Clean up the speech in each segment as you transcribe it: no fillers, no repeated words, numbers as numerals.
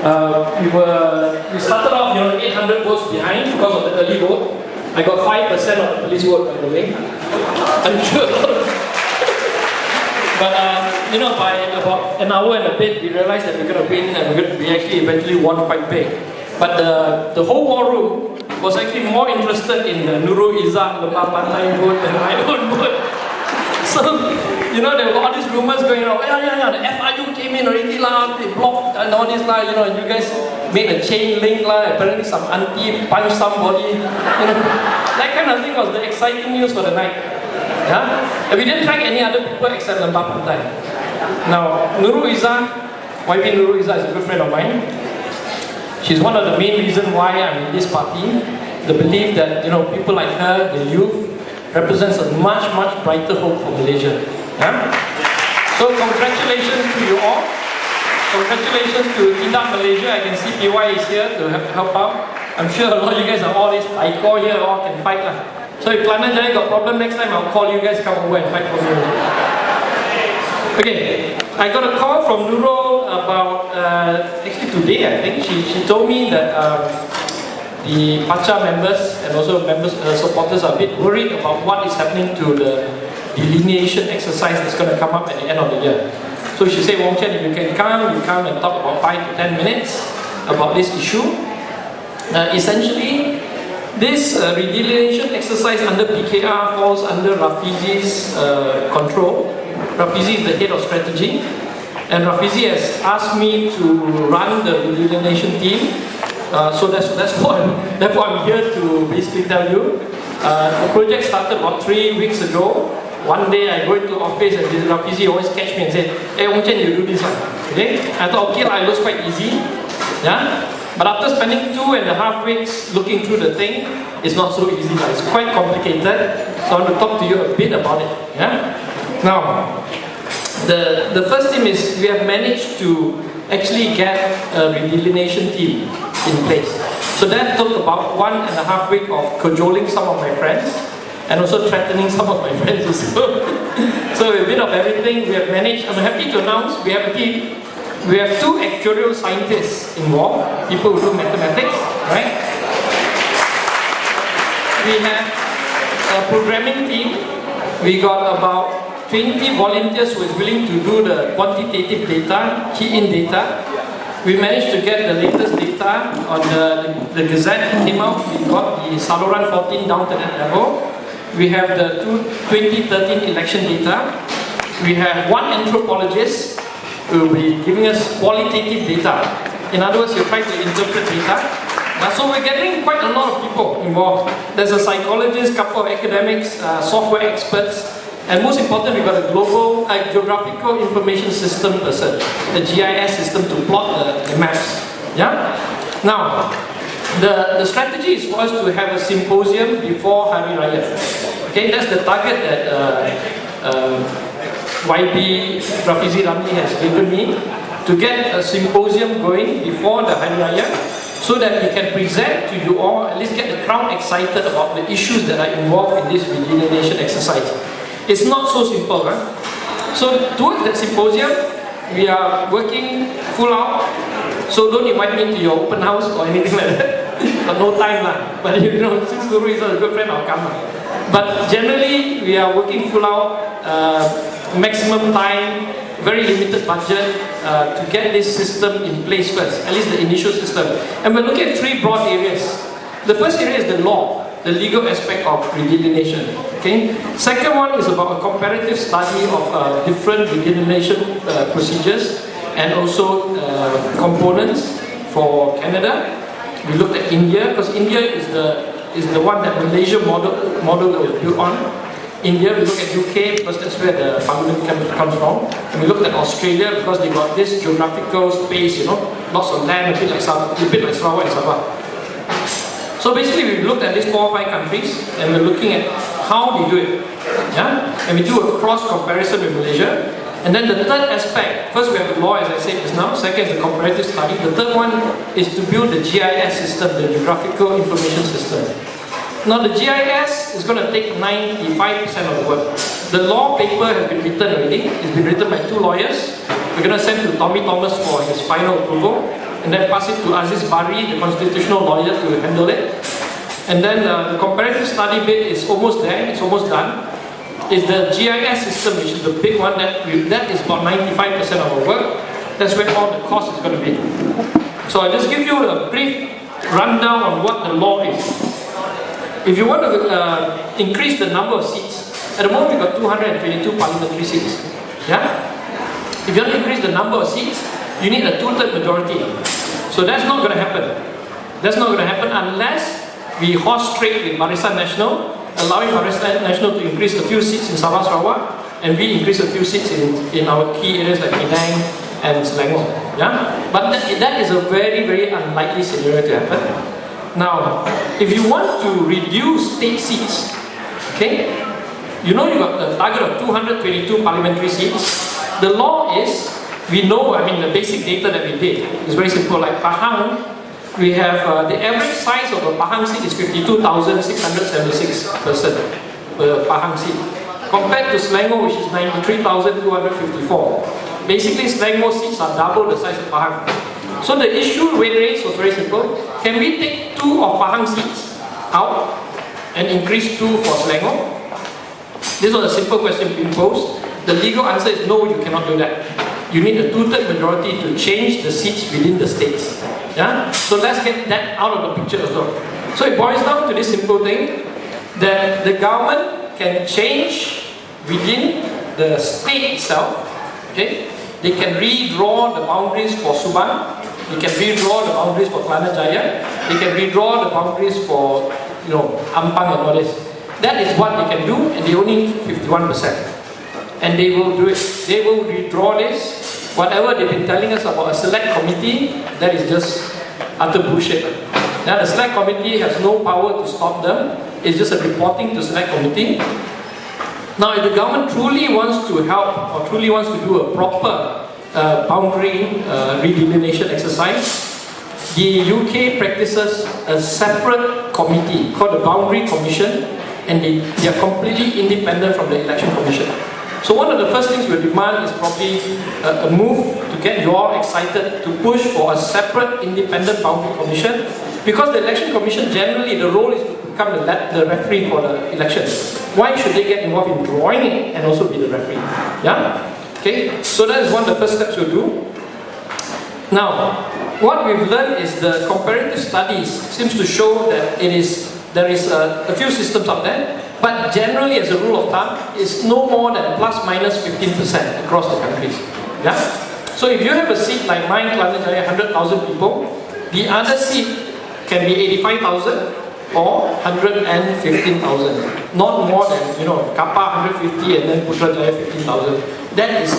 We started off, 800 votes behind because of the early vote. I got 5% of the police vote, by the way. I'm sure. But by about an hour and a bit, we realized that we're going to win, and we actually eventually won quite big. But the whole war room was actually more interested in the Nurul Izzah, the Pantai vote than my own vote. So, there were all these rumors going around. The FIU came in already lah, they blocked and all this lah. You guys made a chain link lah. Apparently some auntie punched somebody. That kind of thing was the exciting news for the night. Yeah? And we didn't track any other people except Lembah Pantai. Now, Nurul Izzah, YB Nurul Izzah is a good friend of mine. She's one of the main reasons why I'm in this party. The belief that people like her, the youth, represents a much brighter hope for Malaysia. Yeah? So congratulations to you all. Congratulations to Thean Malaysia. I can see PY is here to help out. I'm sure a lot of you guys are all this Taiko here, all can fight lah. So if Planet Jaya got problem next time, I'll call you guys come over and fight for me. Okay, I got a call from Nurul about, actually today I think, she told me that the PACA members and also supporters are a bit worried about what is happening to the delineation exercise that's going to come up at the end of the year. So she said, Wong Chen, if you can come and talk about 5 to 10 minutes about this issue. Essentially, this redelineation exercise under PKR falls under Rafizi's control. Rafizi is the head of strategy, and Rafizi has asked me to run the redelineation team. So therefore I'm here to basically tell you. The project started about 3 weeks ago. One day I go into office and Rafizi always catch me and say, "Hey Wong Chen, you do this one." Okay? I thought, okay, it looks quite easy. Yeah? But after spending 2.5 weeks looking through the thing, it's not so easy. It's quite complicated. So I want to talk to you a bit about it. Yeah? Now, the first thing is we have managed to actually get a redelineation team in place. So that took about 1.5 weeks of cajoling some of my friends and also threatening some of my friends also. So a bit of everything we have managed. I'm happy to announce we have a team. We have 2 actuarial scientists involved, people who do mathematics, right? We have a programming team. We got about 20 volunteers who is willing to do the quantitative data, key-in data. We managed to get the latest data on the Gazette that came out. We got the Saluran 14 down to that level. We have the 2013 election data. We have 1 anthropologist who will be giving us qualitative data. In other words, you're trying to interpret data. So we're getting quite a lot of people involved. There's a psychologist, couple of academics, software experts, and most important, we've got a global geographical information system person, the GIS system to plot the maps. Yeah? Now, the strategy is for us to have a symposium before Hari Raya. Okay, that's the target that YB Rafizi Ramli has given me, to get a symposium going before the Hari Raya, so that we can present to you all, at least get the crowd excited about the issues that are involved in this redelineation exercise. It's not so simple, right? So towards that symposium, we are working full out. So don't invite me to your open house or anything like that. But no time lah. But since Guru is a good friend, I'll come. But generally, we are working full out, maximum time, very limited budget to get this system in place first, at least the initial system. And we're looking at 3 broad areas. The first area is the law, the legal aspect of redelineation. Okay. Second one is about a comparative study of different redelineation procedures and also components for Canada. We looked at India because India is the one that Malaysia model that was built on. India, we look at UK because that's where the parliament comes from. And we looked at Australia because they got this geographical space, lots of land, a bit like Sarawak and Sabah. So basically, we looked at these 4 or 5 countries and we're looking at how they do it. Yeah? And we do a cross comparison with Malaysia. And then the third aspect, first we have the law as I said just now, second is the comparative study. The third one is to build the GIS system, the geographical information system. Now the GIS is going to take 95% of the work. The law paper has been written already. It's been written by 2 lawyers. We're going to send to Tommy Thomas for his final approval. and then pass it to Aziz Bari, the constitutional lawyer, to handle it. And then the comparative study bit is almost there, it's almost done. It's the GIS system, which is the big one, that is about 95% of our work. That's where all the cost is going to be. So I'll just give you a brief rundown on what the law is. If you want to increase the number of seats, at the moment we've got 222 parliamentary seats. Yeah? If you want to increase the number of seats, you need a 2/3 majority. So that's not going to happen. That's not going to happen unless we horse trade with Barisan Nasional, allowing Barisan Nasional to increase a few seats in Sabah Sarawak, and we increase a few seats in our key areas like Penang and Selangor. Yeah? But that is a very, very unlikely scenario to happen. Now, if you want to reduce state seats, okay, you know you got the target of 222 parliamentary seats. The law is, we know, I mean, the basic data that we did is very simple. Like Pahang, we have the average size of a Pahang seat is 52,676 person per Pahang seat, compared to Selangor, which is 93,254. Basically, Selangor seats are double the size of Pahang. So the issue we raised was very simple. Can we take 2 of Pahang seats out and increase 2 for Selangor? This was a simple question being posed. The legal answer is no, you cannot do that. You need a 2/3 majority to change the seats within the states. Yeah? So let's get that out of the picture as well. So it boils down to this simple thing, that the government can change within the state itself. Okay? They can redraw the boundaries for Subang. They can redraw the boundaries for Kelana Jaya. They can redraw the boundaries for, Ampang and all this. That is what they can do, and they only need 51%. And they will do it. They will redraw this. Whatever they've been telling us about a select committee, that is just utter bullshit. Now the select committee has no power to stop them. It's just a reporting to select committee. Now if the government truly wants to help or truly wants to do a proper boundary redelineation exercise, the UK practices a separate committee called the Boundary Commission, and they are completely independent from the Election Commission. So one of the first things we demand is probably a move to get you all excited to push for a separate independent boundary commission, because the Election Commission generally the role is to become the referee for the elections. Why should they get involved in drawing it and also be the referee? Yeah? Okay, so that is one of the first steps we'll do. Now, what we've learned is the comparative studies seems to show that there is a few systems out there, but generally as a rule of thumb, it's no more than plus minus 15% across the countries. Yeah? So if you have a seat like mine, Kelana Jaya, 100,000 people, the other seat can be 85,000 or 115,000. Not more than, Kappa 150 and then Putrajaya 15,000. That is,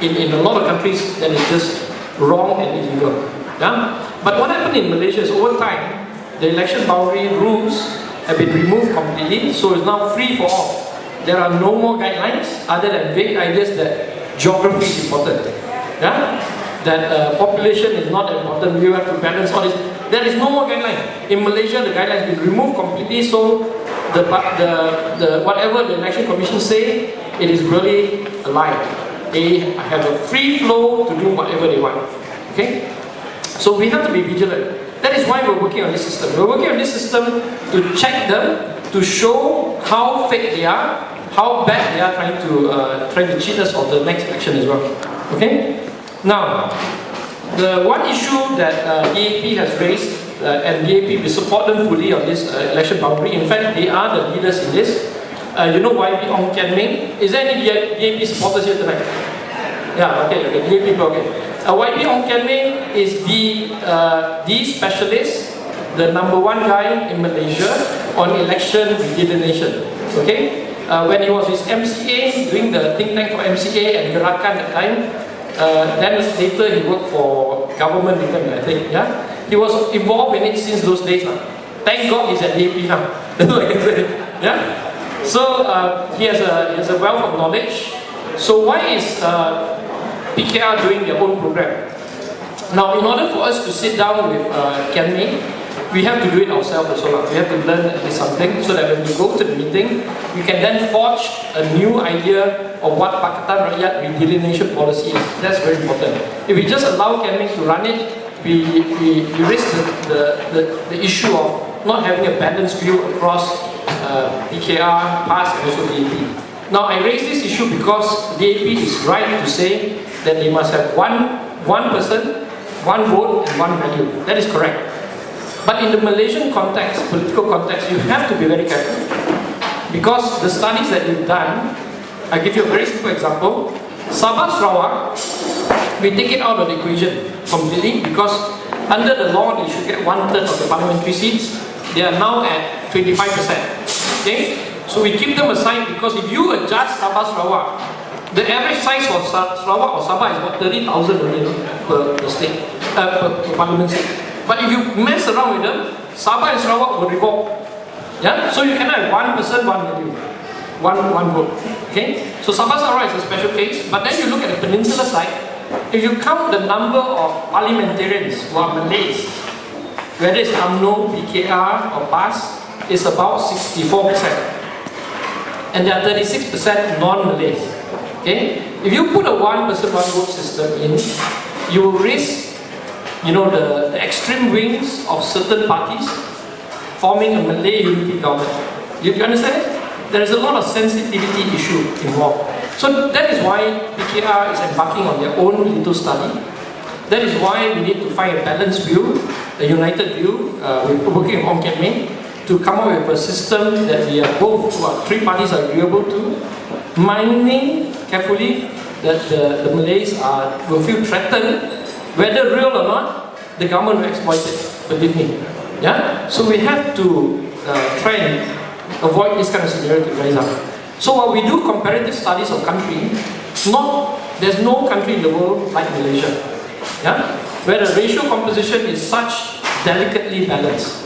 in a lot of countries, that is just wrong and illegal. Yeah? But what happened in Malaysia is over time, the election boundary rules have been removed completely, so it's now free for all. There are no more guidelines other than vague ideas that geography is important. Yeah? That population is not important, you have to balance all this. There is no more guideline. In Malaysia, the guidelines have been removed completely, so whatever the Election Commission say, it is really a lie. They have a free flow to do whatever they want. Okay? So we have to be vigilant. That is why we're working on this system. We're working on this system to check them, to show how fake they are, how bad they are trying to cheat us of the next election as well. Okay? Now, the one issue that DAP has raised, and DAP will support them fully on this election boundary. In fact, they are the leaders in this. You know YB Ong Kian Ming? Is there any DAP supporters here tonight? Yeah, okay, DAP people, okay. YB Ong Kian Ming is the specialist, the #1 guy in Malaysia on election redelineation. Okay? When he was with MCA, doing the think tank for MCA and Gerakan at the time, then later he worked for government with them, I think. Yeah? He was involved in it since those days. Thank God he's at DAP now. That's what I can say. Yeah? So he has a wealth of knowledge. So why is PKR doing their own program? Now, in order for us to sit down with Kian Ming, we have to do it ourselves also. We have to learn something so that when we go to the meeting, we can then forge a new idea of what Pakatan Rakyat redelineation policy is. That's very important. If we just allow Kian Ming to run it, we raised the issue of not having a balanced view across PKR, PAS and also DAP. Now I raise this issue because DAP is right to say that they must have one person, one vote and one value. That is correct. But in the Malaysian context, political context, you have to be very careful. Because the studies that we've done, I give you a very simple example. Sabah Sarawak, we take it out of the equation completely because under the law they should get 1/3 of the parliamentary seats. They are now at 25%. Okay? So we keep them aside because if you adjust Sabah Sarawak, the average size for Sarawak or Sabah is about 30,000 only per state, per parliament seat. But if you mess around with them, Sabah and Sarawak will revolt. Yeah? So you cannot have one person, one value, one vote. Okay? So Sabah Sarawak is a special case, but then you look at the peninsula side, if you count the number of parliamentarians who are Malays, whether it's UMNO, PKR or PAS, it's about 64%. And there are 36% non-Malays. Okay? If you put a one person, one vote system in, you will risk, the extreme wings of certain parties forming a Malay unity government. You understand it? There is a lot of sensitivity issue involved. So that is why PKR is embarking on their own little study. That is why we need to find a balanced view, a united view. We're working with Ong Kiat Mei to come up with a system that we are both, three parties are agreeable to, minding carefully that the Malays will feel threatened, whether real or not, the government will exploit it, believe me. Yeah? So we have to try and avoid this kind of scenario to rise up. So while we do comparative studies of country, there's no country in the world like Malaysia, yeah? Where the racial composition is such delicately balanced.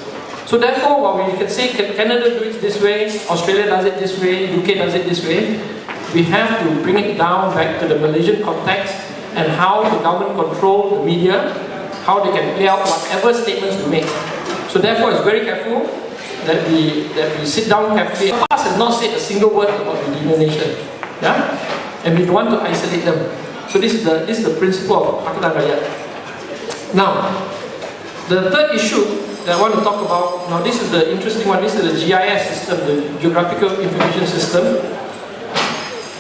So therefore, while we can say Canada do it this way, Australia does it this way, UK does it this way, we have to bring it down back to the Malaysian context and how the government control the media, how they can play out whatever statements we make. So therefore, it's very careful that we sit down carefully. PAS has not said a single word about redenomination, yeah, and we don't want to isolate them. So this is the principle of PACA Dinner. Now, the third issue that I want to talk about, now this is the interesting one, this is the GIS system, the Geographical Information System.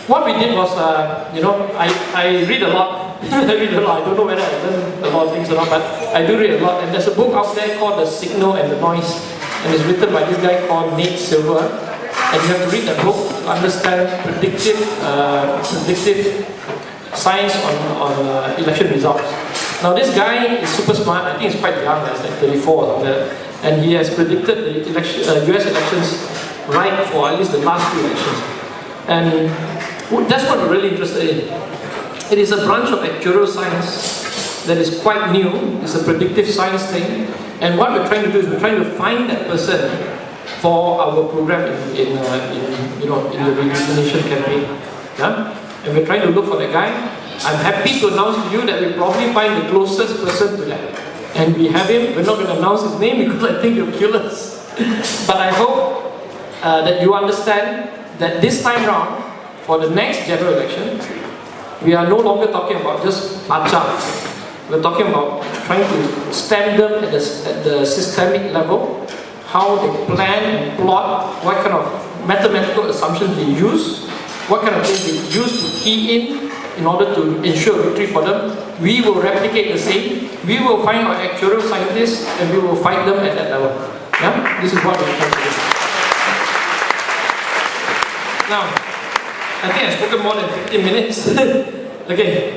What we did was, I read a lot. I don't know whether I learned a lot of things or not, but I do read a lot. And there's a book out there called The Signal and the Noise, and it's written by this guy called Nate Silver. And you have to read that book to understand predictive science on election results. Now this guy is super smart. I think he's quite young, he's like 34 or something, and he has predicted the US elections right for at least the last few elections. And that's what we're really interested in. It is a branch of actuarial science that is quite new. It's a predictive science thing. And what we're trying to do is we're trying to find that person for our program in the redenomination campaign. Yeah? And we're trying to look for that guy. I'm happy to announce to you that we probably find the closest person to that. And we have him. We're not going to announce his name because I think he'll kill us. But I hope that you understand that this time round, for the next general election, we are no longer talking about just PACA. We're talking about trying to stem them at the systemic level, how they plan and plot, what kind of mathematical assumptions they use, what kind of things they use to key in order to ensure victory for them. We will replicate the same. We will find our actuarial scientists and we will fight them at that level. Yeah? This is what we're trying to do. Now, I think I've spoken more than 15 minutes. Okay.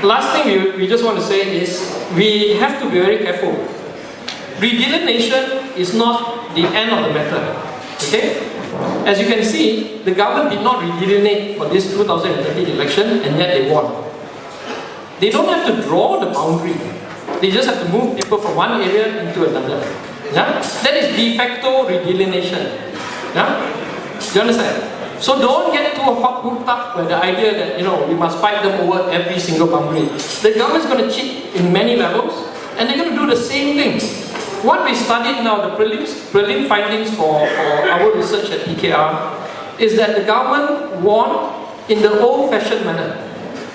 Last thing we just want to say is we have to be very careful. Redelineation is not the end of the matter. Okay? As you can see, the government did not redelinate for this 2013 election and yet they won. They don't have to draw the boundary. They just have to move people from one area into another. Yeah? That is de facto redelination. Yeah? Do you understand? So don't get too hooked up with the idea that we must fight them over every single boundary. The government's going to cheat in many levels and they're going to do the same thing. What we studied now, the prelim findings for our research at PKR is that the government won in the old-fashioned manner.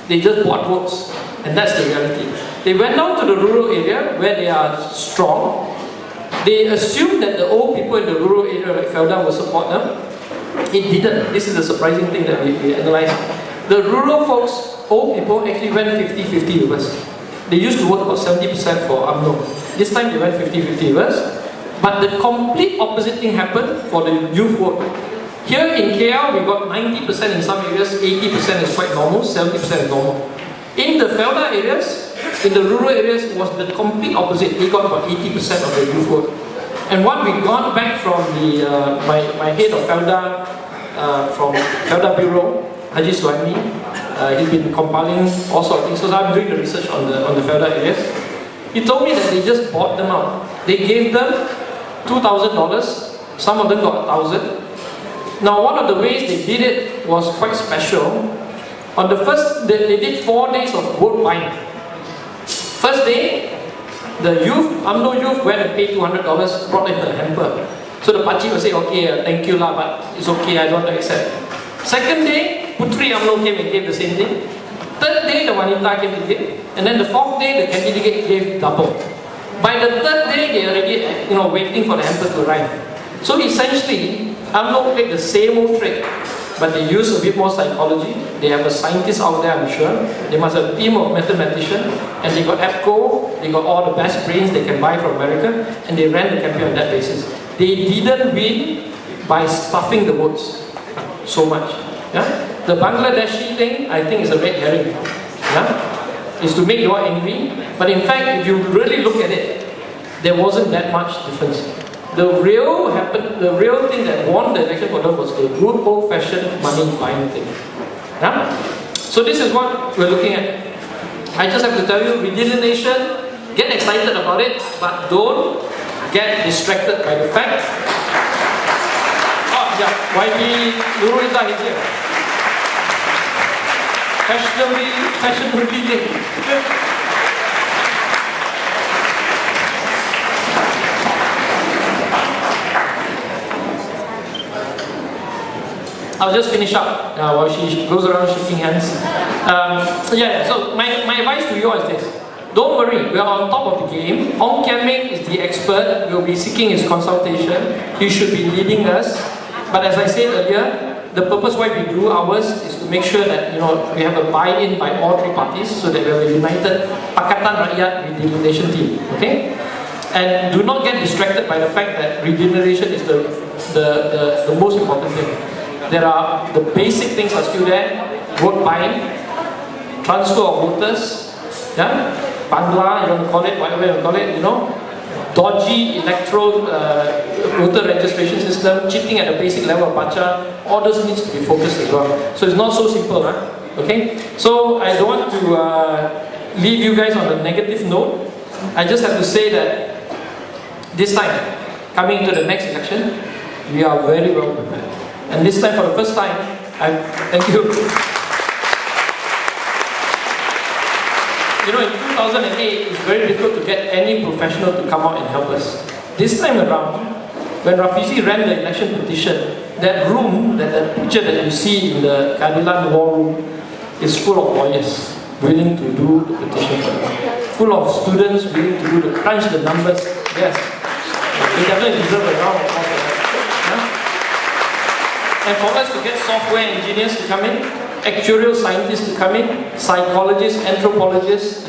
They just bought votes, and that's the reality. They went down to the rural area where they are strong. They assumed that the old people in the rural area like Felda will support them. It didn't. This is the surprising thing that we analysed. The rural folks, old people, actually went 50-50 with us. They used to vote about 70% for UMNO. This time they went 50-50 with us. But the complete opposite thing happened for the youth vote. Here in KL, we got 90% in some areas, 80% is quite normal, 70% is normal. In the Felda areas, in the rural areas, it was the complete opposite. They got about 80% of the youth vote. And what we got back from the my head of Felda, from Felda Bureau, Haji Suhaimi, he's been compiling all sorts of things. So I'm doing the research on the Felda areas. He told me that they just bought them out. They gave them $2,000. Some of them got 1,000. Now, one of the ways they did it was quite special. On the first, they did 4 days of vote buying. First day, the youth, UMNO youth, went and paid $200, brought in the hamper. So the Pachi will say, okay, thank you lah, but it's okay, I don't want to accept. Second day, Putri UMNO came and gave the same thing. Third day, the Wanita came to give. And then the fourth day, the candidate gave double. By the third day, they already, waiting for the hamper to arrive. So essentially, UMNO played the same old trick, but they use a bit more psychology. They have a scientist out there, I'm sure. They must have a team of mathematicians, and they got APCO, they got all the best brains they can buy from America, and they ran the campaign on that basis. They didn't win by stuffing the votes so much. Yeah? The Bangladeshi thing, I think, is a red herring. Yeah? Is to make you all angry, but in fact, if you really look at it, there wasn't that much difference. The real thing that won the election for them was the good old-fashioned money buying thing. Yeah? So this is what we're looking at. I just have to tell you, Regeneration, get excited about it, but don't get distracted by the fact. Oh yeah, YB Nurul is here. Fashionably late. I'll just finish up while she goes around shaking hands. So my advice to you all is this. Don't worry, we are on top of the game. Ong Kian Meng is the expert. We'll be seeking his consultation. He should be leading us. But as I said earlier, the purpose why we do ours is to make sure that we have a buy-in by all three parties so that we have a united Pakatan Rakyat Regeneration team. Okay? And do not get distracted by the fact that regeneration is the most important thing. There are, the basic things are still there. Vote buying, transfer of voters, yeah? Bangla, you want to call it, whatever you want to call it, dodgy electoral voter registration system, cheating at the basic level of PACA, all those needs to be focused as well. So it's not so simple, huh? Okay? So I don't want to leave you guys on a negative note. I just have to say that this time, coming into the next election, we are very well prepared. And this time, for the first time, thank you. In 2008, it's very difficult to get any professional to come out and help us. This time around, when Rafizi ran the election petition, that room, that picture that you see in the Keadilan war room, is full of lawyers willing to do the petition for them. Full of students willing to do the crunch the numbers. Yes. They definitely deserve a round of applause for that. And for us to get software engineers to come in, actuarial scientists to come in, psychologists, anthropologists,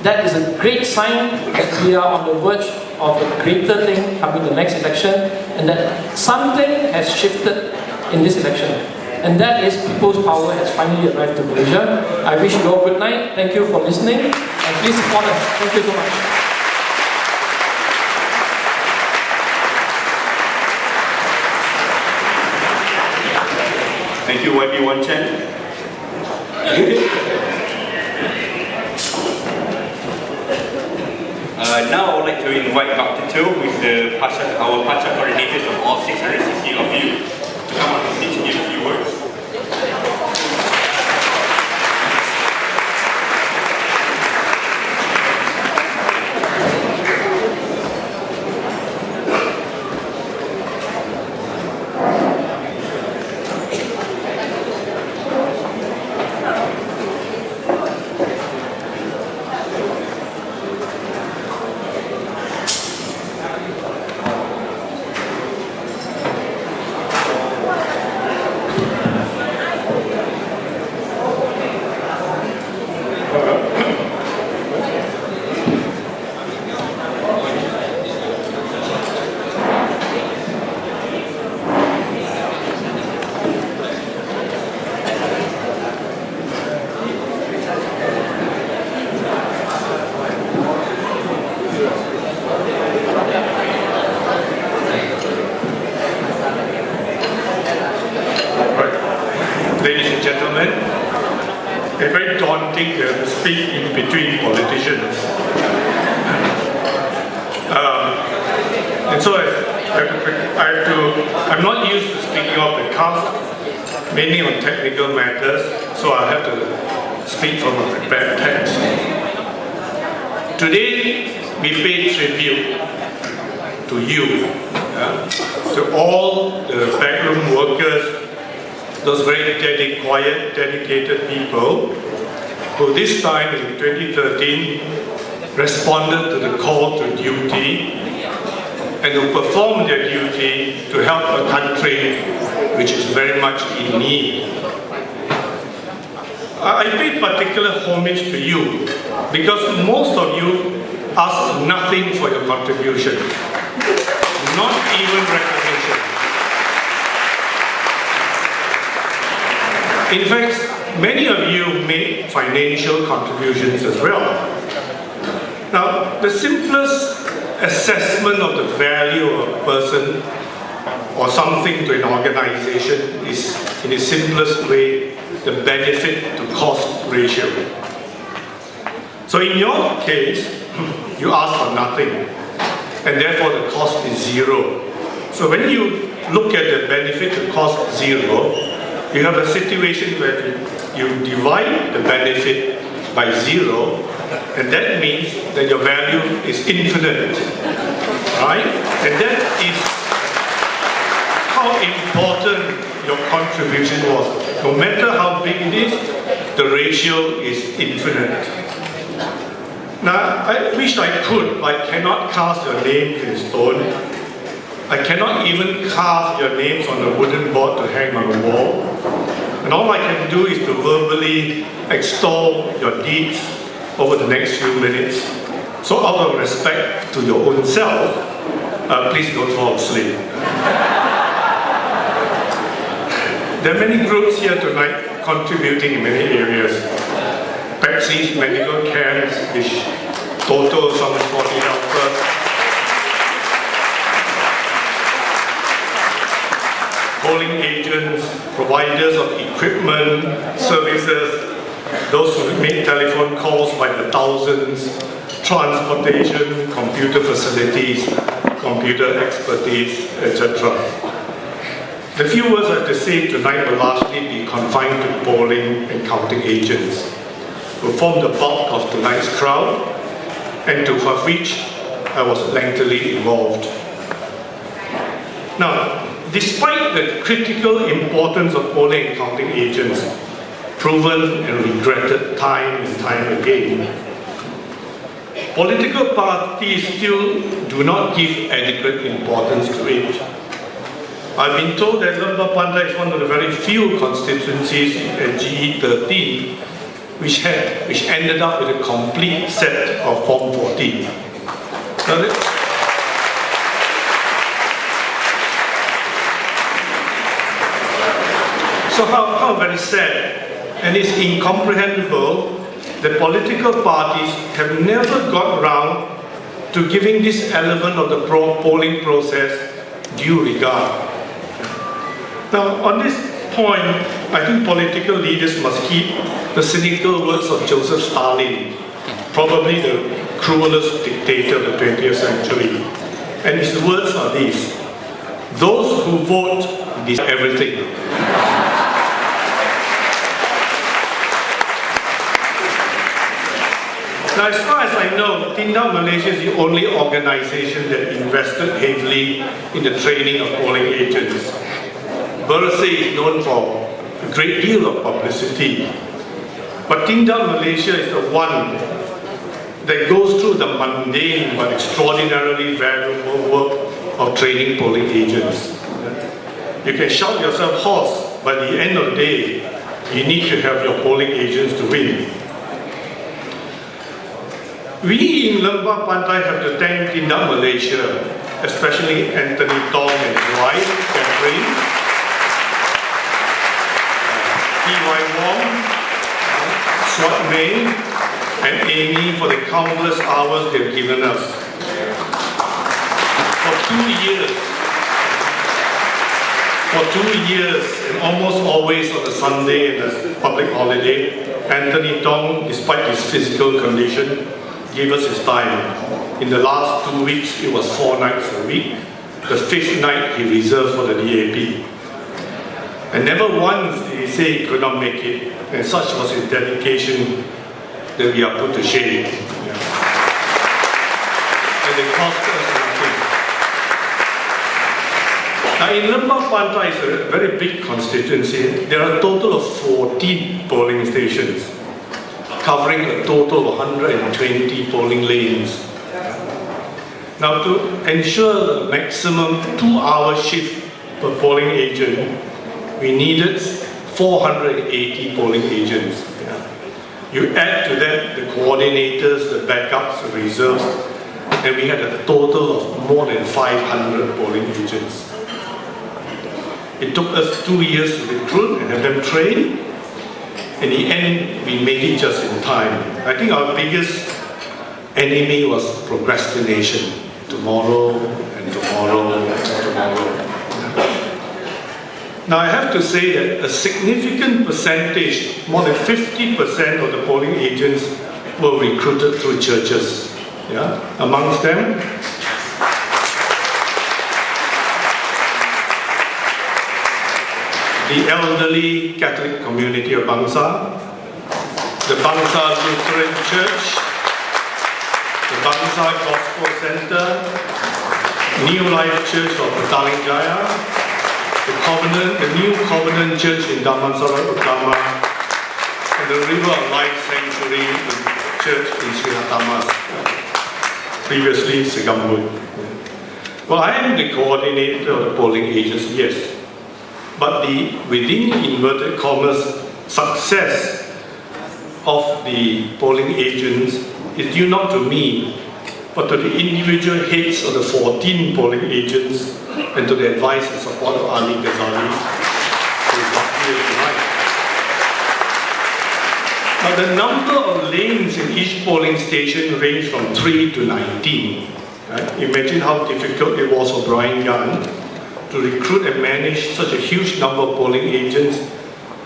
that is a great sign that we are on the verge of a greater thing coming the next election, and that something has shifted in this election. And that is people's power has finally arrived to Malaysia. I wish you all good night. Thank you for listening, and please support us. Thank you so much. Thank you, YB Wan Chen. Now I would like to invite Dr. Teo, who is our PACA coordinator of all 660 of you, to come on stage and give a few words. think they have to speak in between politicians. And so I'm not used to speaking off the cuff, mainly on technical matters, so I have to speak from a prepared text. Today, we pay tribute to you, to all the backroom workers, those very quiet, dedicated people who this time in 2013 responded to the call to duty and who performed their duty to help a country which is very much in need. I pay particular homage to you because most of you ask nothing for your contribution, not even recognition. In fact, many of you made financial contributions as well. Now, the simplest assessment of the value of a person or something to an organization is, in the simplest way, the benefit to cost ratio. So in your case, you ask for nothing, and therefore the cost is zero. So when you look at the benefit to cost zero, you have a situation where you divide the benefit by zero, and that means that your value is infinite, right? And that is how important your contribution was. No matter how big it is, the ratio is infinite. Now, I wish I could, but I cannot cast your name in stone. I cannot even carve your names on a wooden board to hang on the wall. And all I can do is to verbally extol your deeds over the next few minutes. So out of respect to your own self, please don't fall asleep. There are many groups here tonight contributing in many areas. Pepsi's medical camps, which total some 40 helpers. Polling agents, providers of equipment, services, those who make telephone calls by the thousands, transportation, computer facilities, computer expertise, etc. The few words I have to say tonight will largely be confined to polling and counting agents, who form the bulk of tonight's crowd, and to which I was lengthily involved. Now, despite the critical importance of polling and counting agents, proven and regretted time and time again, political parties still do not give adequate importance to it. I've been told that Lembah Pantai is one of the very few constituencies at GE13 which ended up with a complete set of Form 14. So how very sad, and it's incomprehensible that political parties have never got round to giving this element of the polling process due regard. Now, on this point, I think political leaders must heed the cynical words of Joseph Stalin, probably the cruelest dictator of the 20th century. And his words are these: those who vote decide everything. Now, as far as I know, Thean Malaysia is the only organization that invested heavily in the training of polling agents. Bersih is known for a great deal of publicity, but Thean Malaysia is the one that goes through the mundane but extraordinarily valuable work of training polling agents. You can shout yourself hoarse, but at the end of the day, you need to have your polling agents to win. We in Lembah Pantai have to thank Thean Malaysia, especially Anthony Tong and his wife, Catherine, T.Y. Wong, Swat May, and Amy for the countless hours they've given us. For 2 years, and almost always on a Sunday and a public holiday, Anthony Tong, despite his physical condition, gave us his time. In the last 2 weeks, it was 4 nights a week. The 5th night, he reserved for the DAP. And never once did he say he could not make it. And such was his dedication that we are put to shame. And it cost us nothing. Now in Lembah Pantai is a very big constituency. There are a total of 14 polling stations, covering a total of 120 polling lanes. Now to ensure the maximum 2-hour shift per polling agent, we needed 480 polling agents. You add to that the coordinators, the backups, the reserves, and we had a total of more than 500 polling agents. It took us 2 years to recruit and have them trained. In the end, we made it just in time. I think our biggest enemy was procrastination. Tomorrow and tomorrow and tomorrow. Now I have to say that a significant percentage, more than 50% of the polling agents were recruited through churches. Amongst them, the elderly Catholic community of Bangsa, the Bangsa Lutheran Church, the Bangsa Gospel Center, New Life Church of Petaling Jaya, the New Covenant Church in Damansara Utama, and the River of Life Sanctuary Church in Sri Hatamas, previously Segambut. Well, I am the coordinator of the polling agents, yes, but the, within inverted commas, success of the polling agents is due not to me, but to the individual heads of the 14 polling agents and to the advice and support of Ali Ghazali, who is not here tonight. Now the number of lanes in each polling station ranged from 3 to 19. Right? Imagine how difficult it was for Brian Young to recruit and manage such a huge number of polling agents,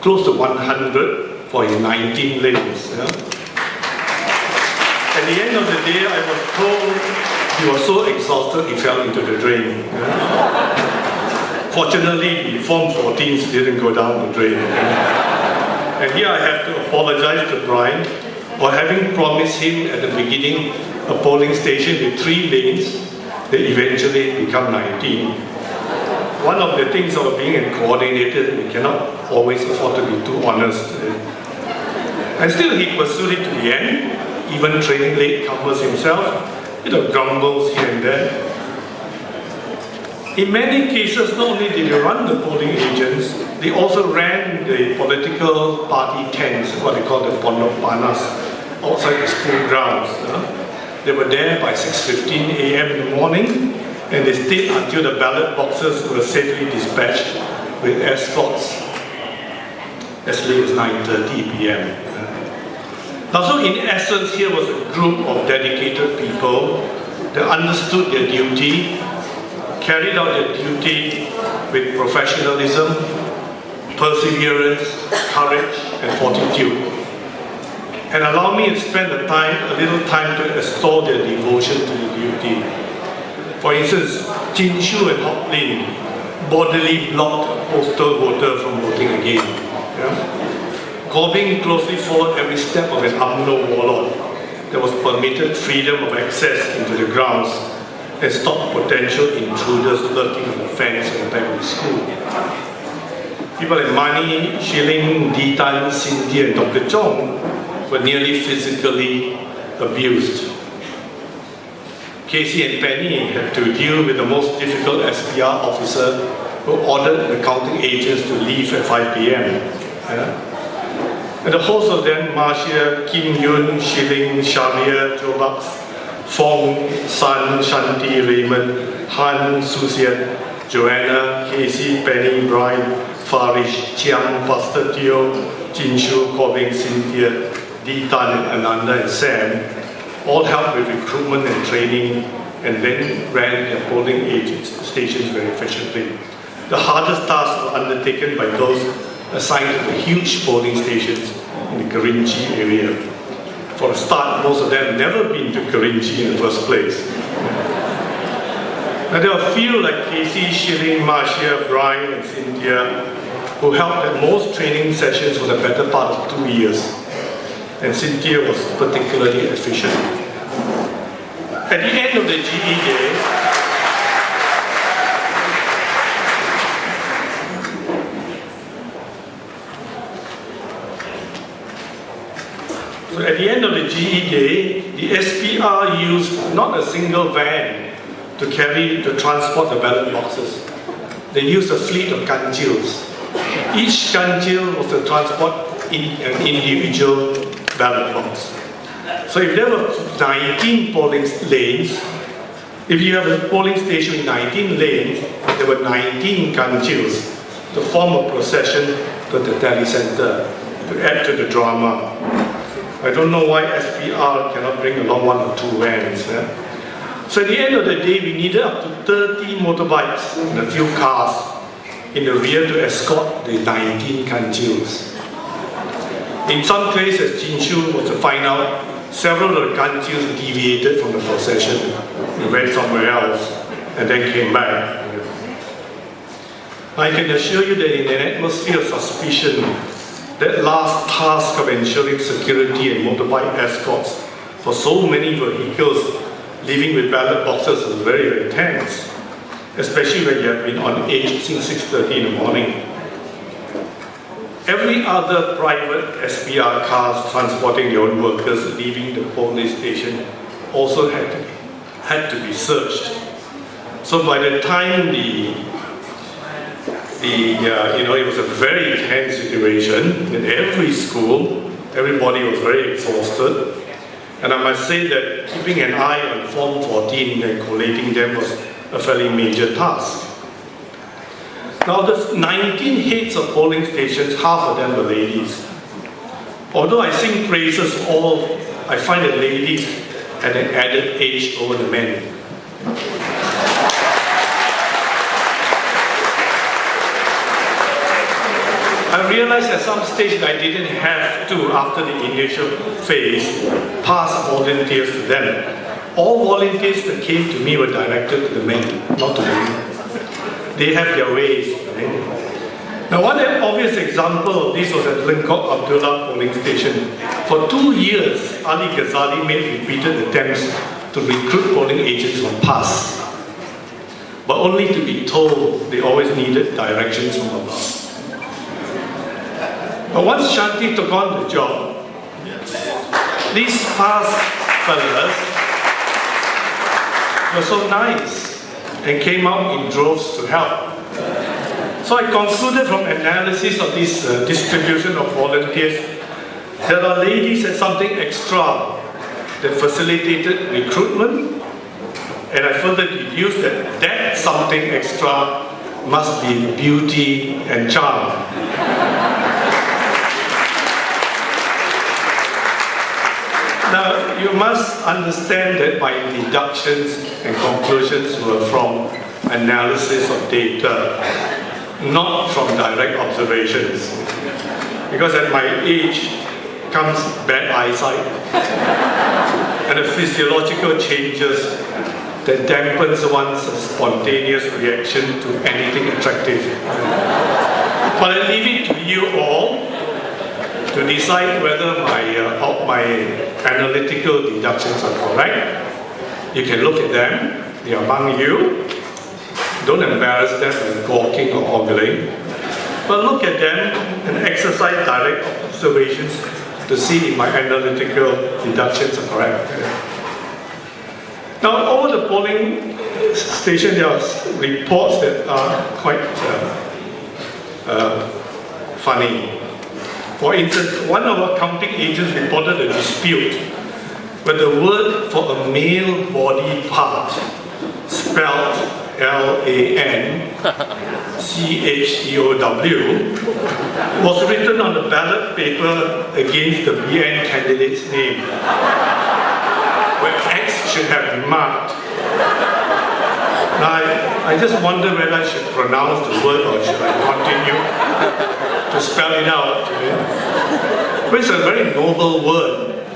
close to 100 for his 19 lanes. At the end of the day, I was told he was so exhausted he fell into the drain. Fortunately, the Form 14s didn't go down the drain. And here I have to apologize to Brian for having promised him at the beginning a polling station with 3 lanes that eventually become 19. One of the things of being a coordinator, we cannot always afford to be too honest. And still he pursued it to the end, even training latecomers himself, grumbles here and there. In many cases, not only did they run the polling agents, they also ran the political party tents, what they call the Pondok Panas, outside the school grounds. They were there by 6:15 a.m. in the morning, and they stayed until the ballot boxes were safely dispatched with escorts as late as 9:30 p.m. Now, so in essence, here was a group of dedicated people that understood their duty, carried out their duty with professionalism, perseverance, courage, and fortitude. And allow me to spend a little time to extol their devotion to the duty. For instance, Chin Shu and Hok Lin bodily blocked a postal voter from voting again. Corbyn closely followed every step of an UMNO warlord that was permitted freedom of access into the grounds and stopped potential intruders lurking on the fence at the back of the school. People like Mani, Shilling, Thean, Cynthia, and Dr. Chong were nearly physically abused. Casey and Penny had to deal with the most difficult SPR officer who ordered the counting agents to leave at 5 p.m. And the host of them, Marcia, Kim Yun, Shilling, Shamia, Jobaks, Fong, San, Shanti, Raymond, Han, Susian, Joanna, Casey, Penny, Brian, Farish, Chiang, Pastor Teo, Jinshu, Corbin, Cynthia, Deetan, Ananda, and Sam all helped with recruitment and training and then ran their polling stations very efficiently. The hardest tasks were undertaken by those assigned to the huge polling stations in the Kerinci area. For a start, most of them have never been to Kerinci in the first place. Now, there are a few like Casey, Shilling, Marcia, Brian, and Cynthia who helped at most training sessions for the better part of 2 years. And Cynthia was particularly efficient. At the end of the GE day, so at the end of the GE day, the SPR used not a single van to transport the ballot boxes. They used a fleet of ganjils. Each ganjil was to transport an individual ballot box. So if there were 19 polling lanes, if you have a polling station with 19 lanes, there were 19 ganjils to form a procession to the tally center to add to the drama. I don't know why SPR cannot bring along 1 or 2 vans. So at the end of the day, we needed up to 30 motorbikes and a few cars in the rear to escort the 19 ganjils. In some cases, Jinshu was to find out several of the ganjils deviated from the procession and went somewhere else and then came back. I can assure you that in an atmosphere of suspicion, that last task of ensuring security and motorbike escorts for so many vehicles leaving with ballot boxes was very, very tense, especially when you have been on edge since 6:30 in the morning. Every other private SPR cars transporting their own workers leaving the polling station also had to be searched. So by the time it was a very tense situation in every school. Everybody was very exhausted. And I must say that keeping an eye on Form 14 and collating them was a fairly major task. Now, the 19 heads of polling stations, half of them were ladies. Although I sing praises all, I find that ladies had an added edge over the men. I realized at some stage that I didn't have to, after the initial phase, pass volunteers to them. All volunteers that came to me were directed to the men, not to the women. They have their ways. Right? Now, one obvious example of this was at Lengkok Abdullah polling station. For 2 years, Ali Ghazali made repeated attempts to recruit polling agents from PAS, but only to be told they always needed directions from above. But once Shanti took on the job, these PAS fellas were so nice and came out in droves to help. So I concluded from analysis of this distribution of volunteers that our ladies had something extra that facilitated recruitment, and I further deduced that that something extra must be beauty and charm. Now, you must understand that my deductions and conclusions were from analysis of data, not from direct observations. Because at my age comes bad eyesight and the physiological changes that dampens one's spontaneous reaction to anything attractive. But I leave it to you all to decide whether my analytical deductions are correct. You can look at them, they are among you. Don't embarrass them by gawking or ogling, but look at them and exercise direct observations to see if my analytical deductions are correct. Now, over the polling station, there are reports that are quite funny. For instance, one of our counting agents reported a dispute when the word for a male body part, spelled LANCHEOW, was written on the ballot paper against the BN candidate's name, where X should have been marked. Now, I just wonder whether I should pronounce the word or should I continue to spell it out. But it's a very noble word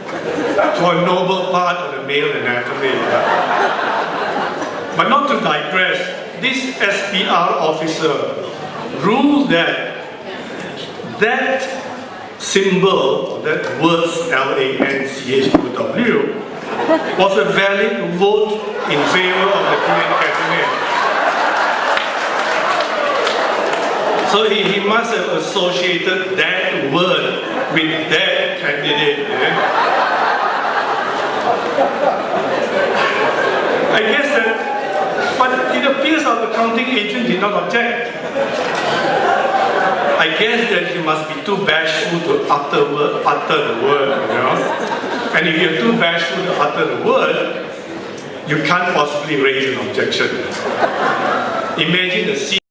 for a noble part of the male anatomy. But not to digress, this SPR officer ruled that that symbol, that words LANCHW, was a valid vote in favor of the Thean cabinet. So he must have associated that word with that candidate. I guess that, but it appears that the counting agent did not object. I guess that he must be too bashful to utter the word, you know. And if you're too bashful to utter the word, you can't possibly raise an objection. Imagine the scene.